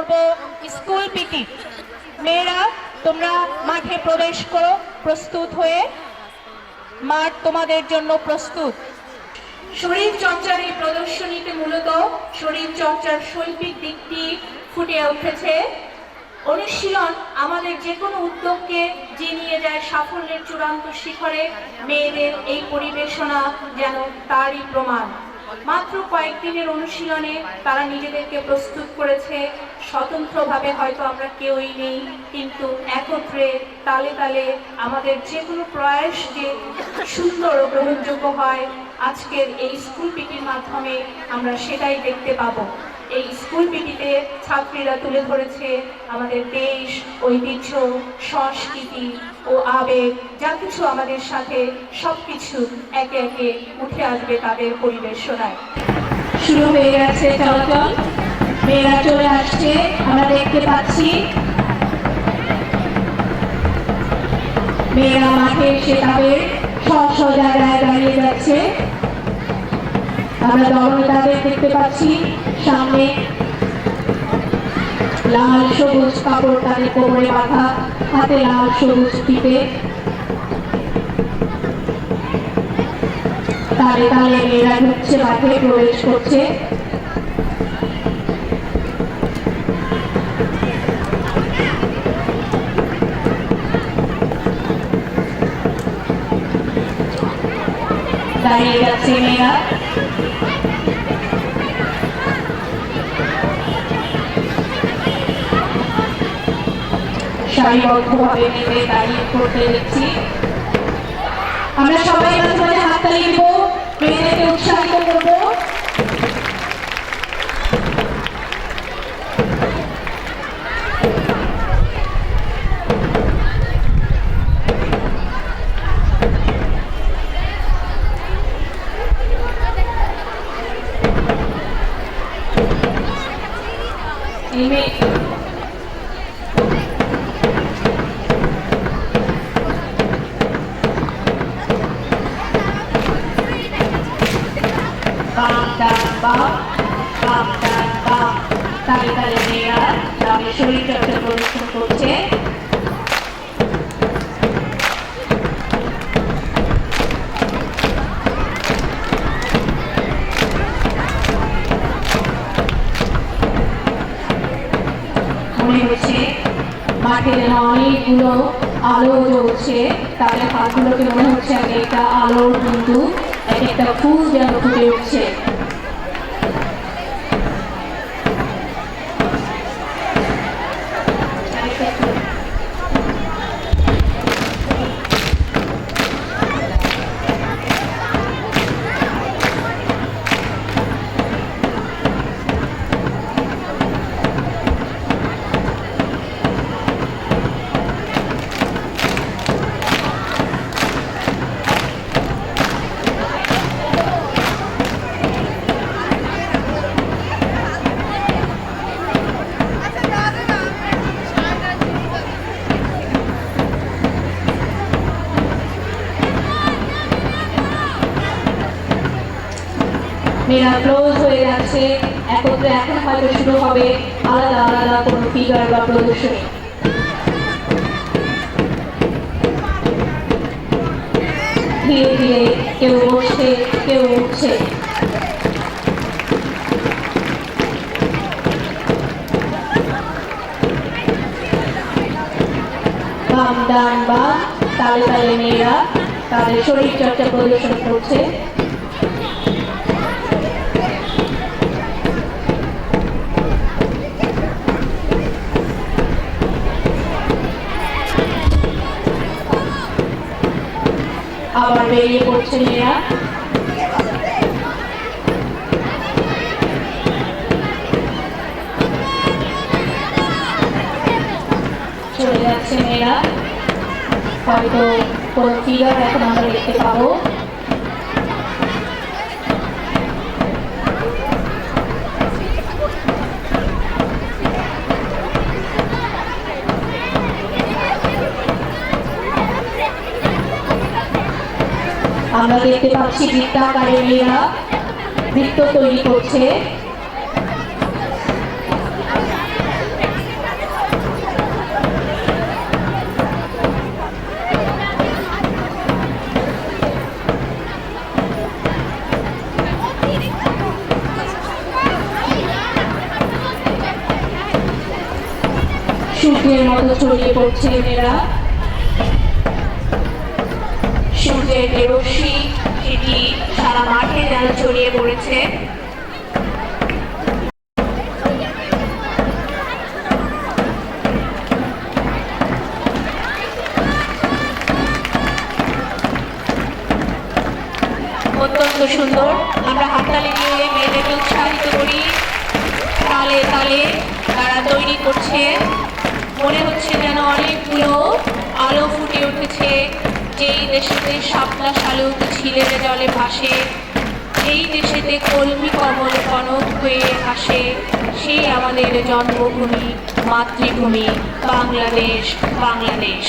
করব school PT. মেয়েরা তোমরা মাঠে প্রবেশ করো, প্রস্তুত হয়ে, মাঠ তোমাদের জন্য প্রস্তুত। শরীর চর্চার এই প্রদর্শনীতে মূলত শরীর চর্চার শৈল্পিক দিকটি ফুটে উঠেছে। অনুশীলন আমাদের যে কোনো উদ্যোগকে যে নিয়ে যায় সাফল্যের চূড়ান্ত শিখরে, মেয়েদের এই পরিবেশনা যেন তারই প্রমাণ। মাত্র কয়েকদিনের অনুশীলনে তারা নিজেদেরকে প্রস্তুত করেছে। স্বতন্ত্রভাবে হয়তো আমরা কেউই নেই, কিন্তু একত্রে তালে তালে আমাদের যে কোনো প্রয়াস যে সুন্দর ও গ্রহণযোগ্য হয়, আজকের এই স্কুল পিটির মাধ্যমে আমরা সেটাই দেখতে পাবো। এই স্কুল পিটিতে ছাত্রীরা তুলে ধরেছে আমাদের দেশ, ঐতিহ্য, সংস্কৃতি ও আবেগ, যা কিছু আমাদের সাথে সবকিছু একে একে উঠে আসবে তাদের পরিবেশনায়। শুরু হয়ে গেছে চলাচল, মেয়েরা চলে আসছে, আমরা দেখতে পাচ্ছি। মেয়েরা মাঠে এসে তাদের স্ব জায়গায় দাঁড়িয়ে যাচ্ছে। আমরা দলনেতাদের দেখতে পাচ্ছি, সামনে লাল সবুজ কাপড় তাদের কোমরে বাঁধা, হাতে লাল সবুজ ফিতে, তালে তালে মেয়েরা ঢুকছে, মাঠে প্রবেশ করছে। দাঁড়িয়ে যাচ্ছে মেয়েরা। সারিবদ্ধভাবে মেয়েদের দাঁড়িয়ে করতে দেখছি। আমরা সবাই মাঝে মাঝে হাততালি দিব, মেয়েদেরকে উৎসাহিত করবো। তালে তালে মেয়েরা তাদের শরীর চর্চা প্রদর্শন করছে। মনে হচ্ছে মাঠে যেন অনেকগুলো আলো জ্বলছে, তাদের হাতগুলোকে মনে হচ্ছে একটা আলোর বিন্দু, একটা ফুল যেন ফুটে উঠছে। মেয়েরা ক্লোজ হয়ে যাচ্ছে একত্রে। এখন হয়তো শুরু হবে আলাদা আলাদা কোনো ফিগার বা প্রদর্শনী। ধীরে ধীরে কেউ বসছে, কেউ উঠছে। বাম ডান বাম, তালে তালে মেয়েরা তাদের শরীর চর্চা প্রদর্শন করছে। আবার বেরিয়ে পড়ছে মেয়েরা। চলে যাচ্ছে মেয়েরা, হয়তো কোন ফিগার এখন আমরা দেখতে পাবো। আমরা দেখতে পাচ্ছি বৃত্তাকারে মেয়েরা বৃত্ত তৈরি করছে। সূর্যের মতো ছড়িয়ে পড়ছে মেয়েরা। সূর্যের যে রশ্মি সেটি সারা মাঠে যেন ছড়িয়ে পড়েছে। অত্যন্ত সুন্দর। আমরা হাততালি দিয়ে মেয়েদেরকে উৎসাহিত করি। তালে তালে তারা তৈরি করছে। মনে হচ্ছে যেন অনেকগুলো আলো ফুটে উঠেছে। যেই দেশেতে শাপলা শালুক ঝিলের জলে ভাসে, যেই দেশেতে কলমি কমল কনক হয়ে আসে, সেই আমাদের জন্মভূমি, মাতৃভূমি বাংলাদেশ। বাংলাদেশ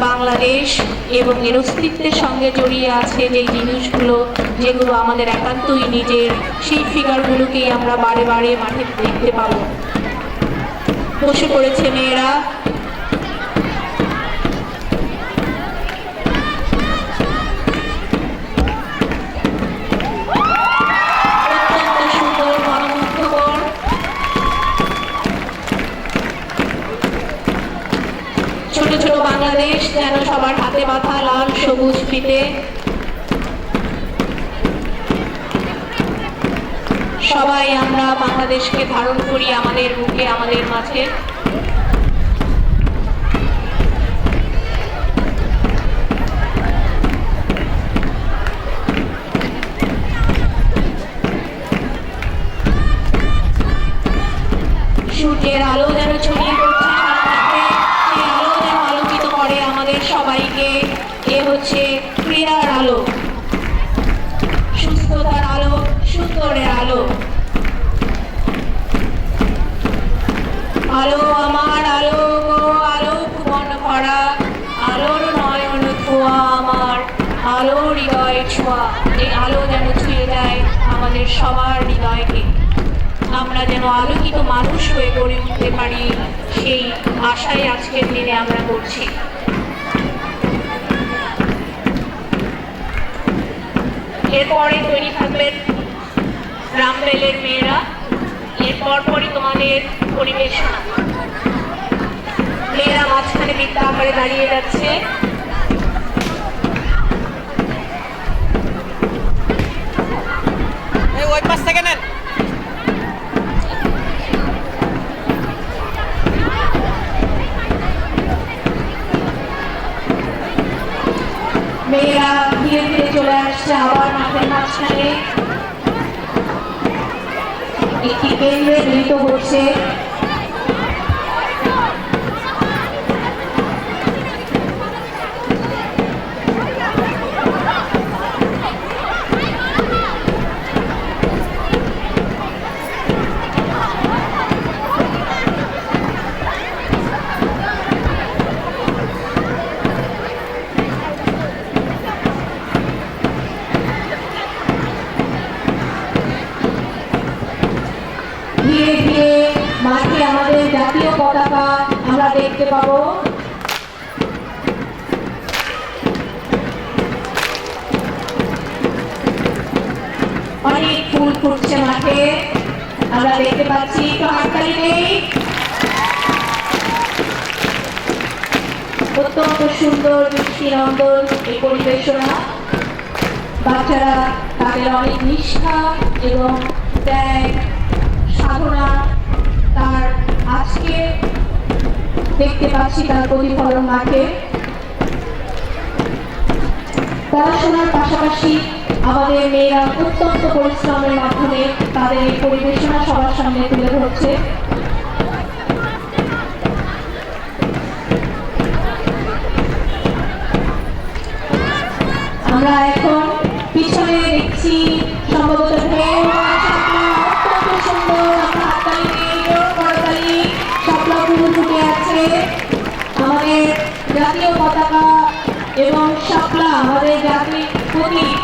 বাংলাদেশ এবং এর অস্তিত্বের সঙ্গে জড়িয়ে আছে যেই জিনিসগুলো, যেগুলো আমাদের একান্তই নিজের, সেই ফিগারগুলোকেই আমরা বারে বারে মাঠে দেখতে পাবো। বসে পড়েছে মেয়েরা। অত্যন্ত সুন্দর, মনোমুগ্ধকর। ছোট ছোট বাংলাদেশ যেন সবার হাতে বাঁধা লাল সবুজ ফিতে। সবাই আমরা বাংলাদেশকে ধারণ করি আমাদের বুকে, আমাদের মাঝে। সূর্যের আলো যেন ছড়িয়ে পড়ছে সারা মাঠে, সেই আলো যেন আলোকিত করে আমাদের সবাইকে। এ হচ্ছে ক্রীড়ার আলো, সুস্থতার আলো, সুন্দরের আলো। আলো আমার আলো গো, আলো ভুবন ভরা, আলোর নয়ন ধোয়া আমার, আলো হৃদয় ছোঁয়া। এই আলো যেন ছুঁয়ে যায় আমাদের সবার হৃদয়কে। আমরা যেন আলোকিত মানুষ হয়ে গড়ে উঠতে পারি, সেই আশাই আজকের দিনে আমরা করছি। এরপরে তৈরি থাকবেন রামবেলের মেয়েরা। এরপর পরই তোমাদের পরিবেশনা। মেয়েরা মাঝখানে বৃত্তা আকারে দাঁড়িয়ে যাচ্ছে। ওই পাশ থেকে নেন। মেয়েরা ধীরে ধীরে চলে আসছে আবার মাঠের মাঝখানে। একটি কেন্দ্রে মিলিত হচ্ছে। ধীরে ধীরে মাঠে আমাদের জাতীয় পতাকা আমরা দেখতে পাবো। অনেক ফুল ফুটছে মাঠে, আমরা দেখতে পাচ্ছি। তো হাততালি নেই। অত্যন্ত সুন্দর দৃষ্টিনন্দন এই পরিবেশনা। বাচ্চারা তাদের অনেক নিষ্ঠা এবং ত্যাগ সাধনা তার আজকে দেখতে পাচ্ছি তার প্রতিফলন মাঠে। পড়াশোনার পাশাপাশি আমাদের মেয়েরা অত্যন্ত পরিশ্রমের মাধ্যমে তাদের এই পরিবেশনা সবার সামনে তুলে ধরছে। আমরা এখন পিছনে দেখছি সম্ভবত অত্যন্ত সুন্দর। আমরা হাততালি দিয়ে করতালি, শাপলা ফুল ফুটে আছে। আমাদের জাতীয় পতাকা এবং শাপলা আমাদের জাতির প্রতীক।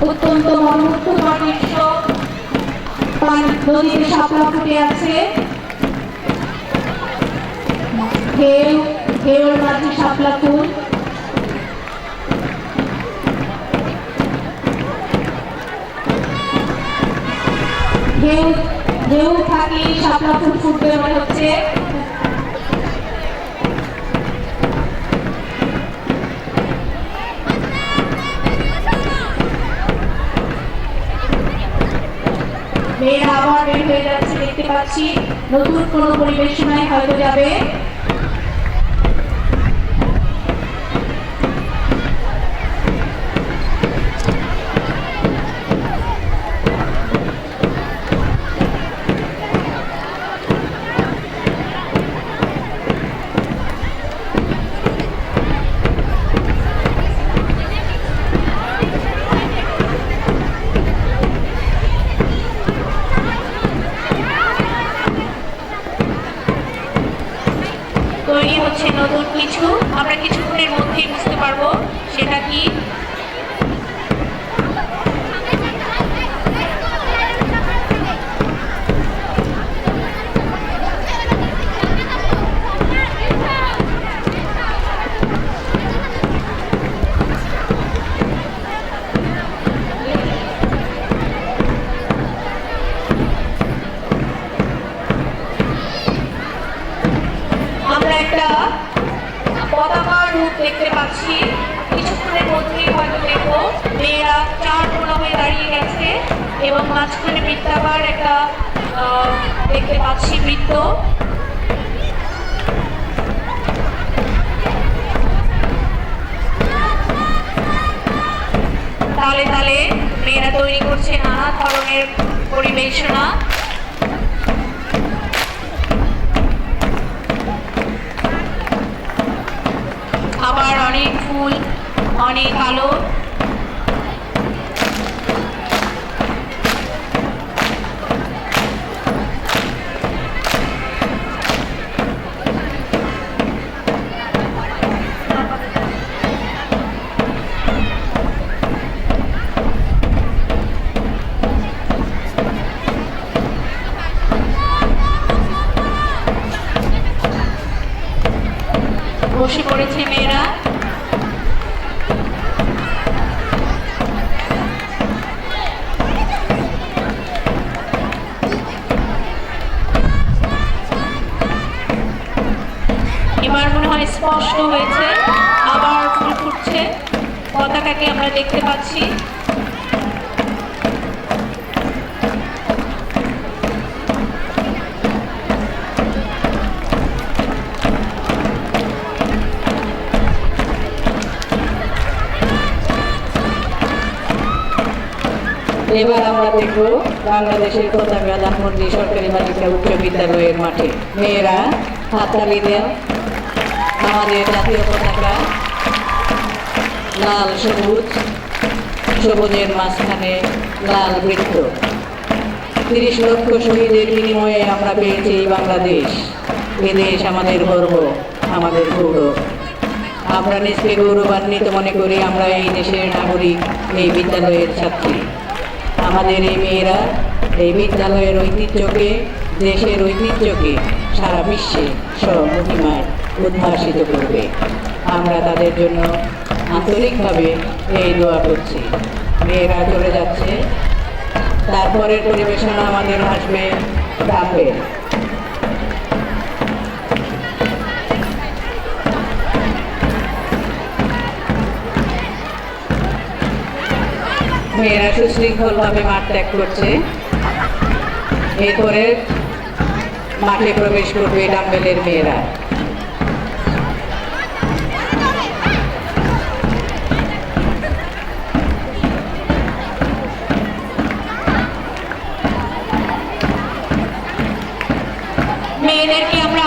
অত্যন্ত মনোমুগ্ধকর দৃশ্য। নদীতে শাপলা ফুটে আছে, ঢেউর মাঝে শাপলা ফুল। ঢেউ থাকলে শাপলা ফুল ফুটবে মনে হচ্ছে। মেয়েরা আবার বের হয়ে যাচ্ছে, দেখতে পাচ্ছি নতুন কোনো পরিবেশনায় হয়তো যাবে। তৈরি হচ্ছে নতুন কিছু, আমরা কিছুক্ষণের মধ্যেই বুঝতে পারবো সেটা কি। একটা পতাকা রূপ দেখতে পাচ্ছি, কিছুক্ষণের মধ্যেই হয়তো দেখবো। মেয়েরা চার কোনা হয়ে দাঁড়িয়ে গেছে এবং মাঝখানে বৃত্তাকার একটা দেখতে পাচ্ছি বৃত্ত। তালে তালে মেয়েরা তৈরি করছে নানা ধরনের পরিবেশনা। আবার অনেক ফুল, অনেক আলো। বসে পড়েছে মেয়েরা। এবার মনে হয় স্পষ্ট হয়েছে, আবার ফুল ফুটছে, পতাকাকে আমরা দেখতে পাচ্ছি। এবার আমরা দেখব বাংলাদেশের পতাকা ধানমন্ডি সরকারি বালিকা উচ্চ বিদ্যালয়ের মাঠে। মেয়েরা হাততালি দেন। আমাদের জাতীয় পতাকা লাল সবুজ, সবুজের মাঝখানে লাল বৃত্ত। ৩০ লক্ষ শহীদের বিনিময়ে আমরা পেয়েছি এই বাংলাদেশ। এ দেশ আমাদের গর্ব, আমাদের গৌরব। আমরা নিজকে গৌরবান্বিত মনে করি আমরা এই দেশের নাগরিক, এই বিদ্যালয়ের ছাত্রী। আমাদের এই মেয়েরা এই বিদ্যালয়ের ঐতিহ্যকে, দেশের ঐতিহ্যকে সারা বিশ্বে স্বমহিমায় উদ্ভাসিত করবে। আমরা তাদের জন্য আন্তরিকভাবে এই দোয়া করছি। মেয়েরা চলে যাচ্ছে, তারপরের পরিবেশনা আমাদের আসবে ডাম্বেল। মেয়েরা সুশৃঙ্খলভাবে মাঠ ত্যাগ করছে। এরপরে মাঠে প্রবেশ করবে ডাম্বেলের মেয়েরা। মেয়েদেরকে আমরা